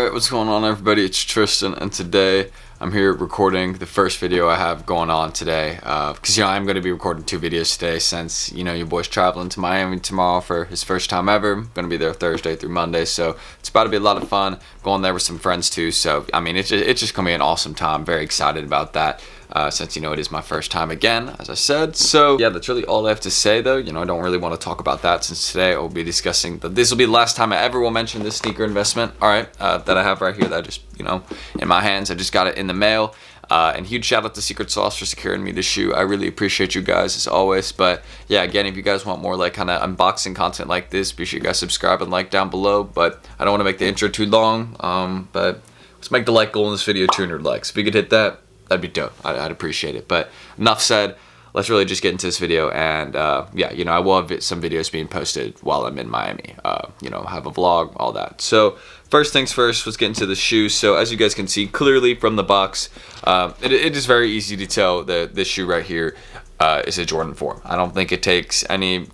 Alright, what's going on everybody? It's Tristan, and today I'm here recording the first video I have going on today. Because, I'm going to be recording 2 videos today since, your boy's traveling to Miami tomorrow for his first time ever. I'm going to be there Thursday through Monday, so it's about to be a lot of fun. Going there with some friends too, so, it's just going to be an awesome time. Very excited about that. Since it is my first time again, as I said. So yeah, that's really all I have to say though. I don't really want to talk about that since today I will be discussing this will be the last time I ever will mention this sneaker investment, alright, that I have right here that I just, in my hands. I just got it in the mail. And huge shout out to Secret Sauce for securing me this shoe. I really appreciate you guys as always. But yeah, again, if you guys want more kind of unboxing content like this, be sure you guys subscribe and like down below. But I don't want to make the intro too long. But let's make the like goal in this video 200 likes. If we could hit that, that'd be dope. I'd appreciate it. But enough said. Let's really just get into this video. And yeah, I will have some videos being posted while I'm in Miami. Have a vlog, all that. So first things first, let's get into the shoe. So as you guys can see clearly from the box, it is very easy to tell that this shoe right here is a Jordan 4. I don't think it takes any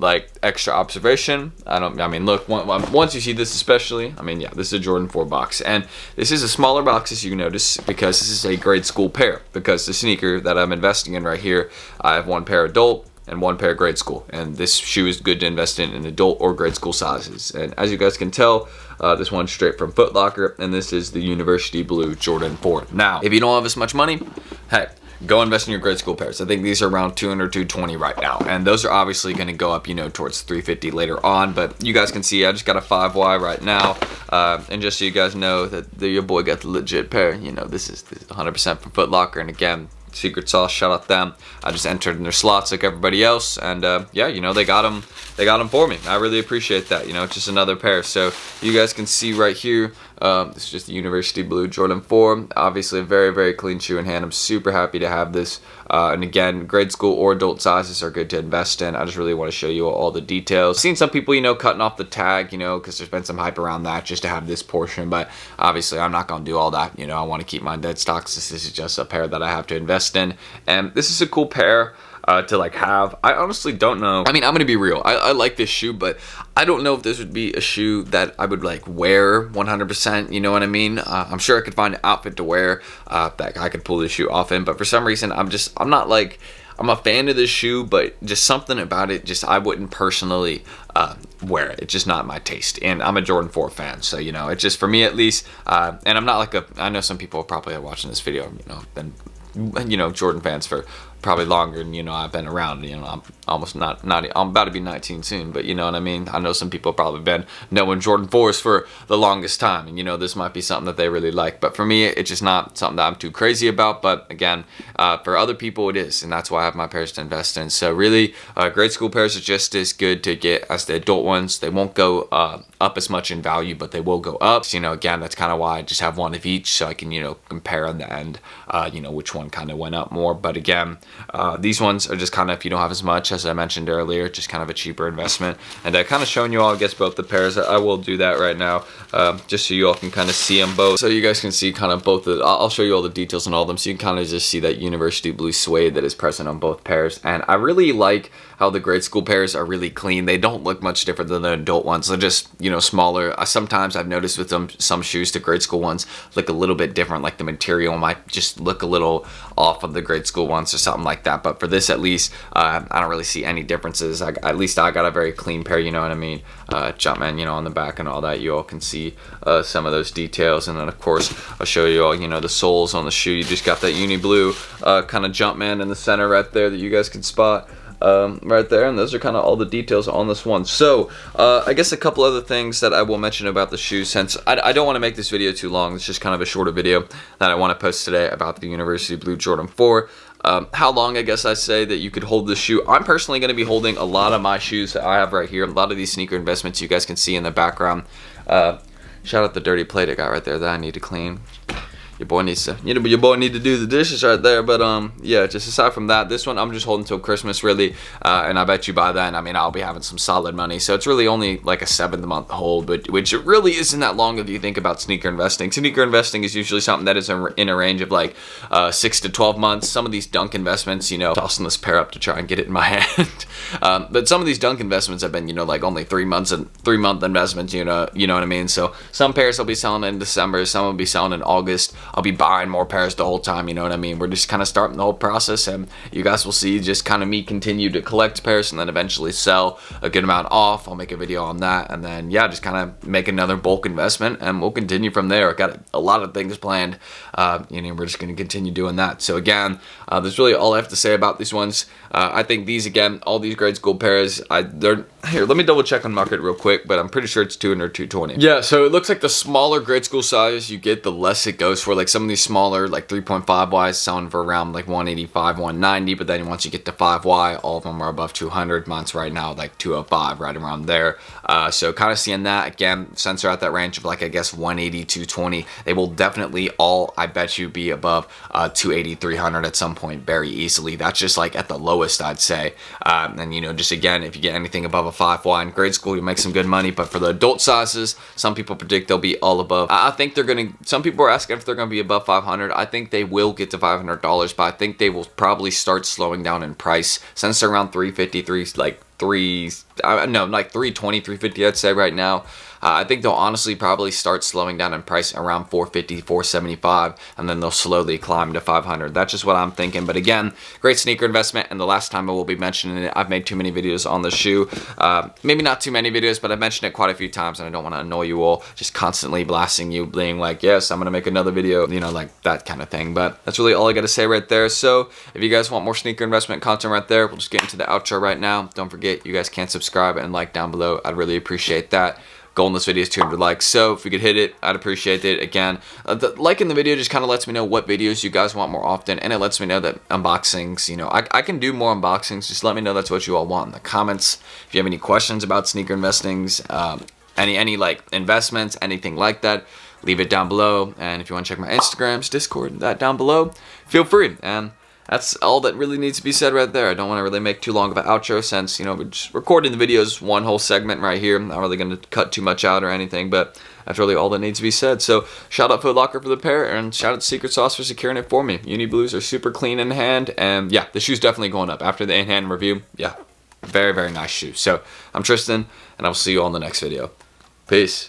extra observation. Look, once you see this especially, yeah, this is a Jordan 4 box, and this is a smaller box as you notice because this is a grade school pair, because the sneaker that I'm investing in right here, I have 1 pair adult and 1 pair grade school, and this shoe is good to invest in adult or grade school sizes. And as you guys can tell, this one's straight from Foot Locker, and this is the University Blue Jordan 4. Now, if you don't have as much money, hey, go invest in your grade school pairs. I think these are around 200, 220 right now. And those are obviously going to go up, towards 350 later on. But you guys can see I just got a 5Y right now. And just so you guys know that your boy got the legit pair. This is 100% from Foot Locker. And again, Secret Sauce, shout out them. I just entered in their slots like everybody else, and yeah, they got them for me. I really appreciate that. It's just another pair. So you guys can see right here, this is just the University Blue Jordan 4. Obviously a very, very clean shoe in hand. I'm super happy to have this. And again, grade school or adult sizes are good to invest in. I just really want to show you all the details. I've seen some people, cutting off the tag, because there's been some hype around that just to have this portion. But obviously I'm not going to do all that. I want to keep my dead stocks. This is just a pair that I have to invest in. And this is a cool pair to have. I honestly don't know. I'm gonna be real. I like this shoe, but I don't know if this would be a shoe that I would wear 100%. You know what I mean? I'm sure I could find an outfit to wear that I could pull this shoe off in. But for some reason, I'm a fan of this shoe, but just something about it, I wouldn't personally wear it. It's just not my taste. And I'm a Jordan 4 fan, so it's just for me at least. And I'm not I know some people probably are watching this video, been Jordan fans for probably longer than I've been around. I'm almost not I'm about to be 19 soon, but you know what I mean. I know some people have probably been knowing Jordan 4s for the longest time, and this might be something that they really like. But for me, it's just not something that I'm too crazy about. But again, for other people, it is, and that's why I have my pairs to invest in. So really, grade school pairs are just as good to get as the adult ones. They won't go up as much in value, but they will go up. So, again, that's kind of why I just have 1 of each, so I can compare on the end, which one kind of went up more. But again, these ones are just kind of, if you don't have as much, as I mentioned earlier, just kind of a cheaper investment. And kind of showing you all, I guess, both the pairs. I will do that right now, just so you all can kind of see them both. So you guys can see kind of both. I'll show you all the details on all of them, so you can kind of just see that University Blue suede that is present on both pairs. And I really like how the grade school pairs are really clean. They don't look much different than the adult ones. They're just, smaller. Sometimes I've noticed with some shoes, the grade school ones look a little bit different. Like the material might just look a little off of the grade school ones or something like that. But for this, at least, I don't really see any differences. At least I got a very clean pair, you know what I mean? Jumpman, on the back and all that. You all can see some of those details. And then, of course, I'll show you all, the soles on the shoe. You just got that uni blue kind of Jumpman in the center right there that you guys can spot. Right there, and those are kind of all the details on this one. So I guess a couple other things that I will mention about the shoes, since I don't want to make this video too long. It's just kind of a shorter video that I want to post today about the University Blue Jordan 4. How long, I guess I say that you could hold this shoe. I'm personally going to be holding a lot of my shoes that I have right here, a lot of these sneaker investments you guys can see in the background. Shout out the dirty plate I got right there that I need to clean. your boy needs to, your boy need to do the dishes right there. But yeah, just aside from that, this one I'm just holding till Christmas really, and I bet you by then, I mean, I'll be having some solid money. So it's really only like a 7th-month hold, but which it really isn't that long if you think about sneaker investing. Sneaker investing is usually something that is in a range of like 6 to 12 months. Some of these dunk investments, tossing this pair up to try and get it in my hand. But some of these dunk investments have been, like only 3 months and 3-month investments, you know what I mean? So some pairs I'll be selling in December, some will be selling in August. I'll be buying more pairs the whole time, you know what I mean? We're just kind of starting the whole process, and you guys will see just kind of me continue to collect pairs and then eventually sell a good amount off. I'll make a video on that, and then yeah, just kind of make another bulk investment, and we'll continue from there. I got a lot of things planned, we're just going to continue doing that. So again, that's really all I have to say about these ones. I think these, again, all these grade school pairs, they're here. Let me double check on market real quick, but I'm pretty sure it's 200, 220. Yeah, so it looks like the smaller grade school size you get, the less it goes for. Like some of these smaller, like 3.5Ys, selling for around like 185, 190. But then once you get to 5Y, all of them are above 200. Mine's right now like 205, right around there. So kind of seeing that again, since they're at that range of like I guess 180, 220, they will definitely all, I bet you, be above 280, 300 at some point very easily. That's just like at the lowest, I'd say. And just again, if you get anything above a 5Y in grade school, you make some good money. But for the adult sizes, some people predict they'll be all above. I think they're gonna. Some people are asking if they're gonna be above 500. I think they will get to $500, but I think they will probably start slowing down in price since they're around 353, like 320, 350, I'd say right now. I think they'll honestly probably start slowing down in price around 450, 475, and then they'll slowly climb to 500. That's just what I'm thinking. But again, great sneaker investment, and the last time I will be mentioning it, I've made too many videos on the shoe. Maybe not too many videos, but I've mentioned it quite a few times, and I don't want to annoy you all, just constantly blasting you, being like, yes, I'm going to make another video, like that kind of thing. But that's really all I got to say right there. So if you guys want more sneaker investment content right there, we'll just get into the outro right now. Don't forget, you guys can subscribe and like down below. I'd really appreciate that. Goal in this video is 200 likes, so if we could hit it, I'd appreciate it. Again, liking the video just kind of lets me know what videos you guys want more often, and it lets me know that unboxings, I can do more unboxings. Just let me know that's what you all want in the comments. If you have any questions about sneaker investings, any like investments, anything like that, leave it down below. And if you want to check my Instagrams, Discord, that down below, feel free. And that's all that really needs to be said right there. I don't want to really make too long of an outro since, we're just recording the videos, one whole segment right here. I'm not really going to cut too much out or anything, but that's really all that needs to be said. So shout out Foot Locker for the pair, and shout out to Secret Sauce for securing it for me. Uni Blues are super clean in hand, and yeah, the shoe's definitely going up. After the in-hand review, yeah, very, very nice shoe. So I'm Tristan, and I'll see you all in the next video. Peace.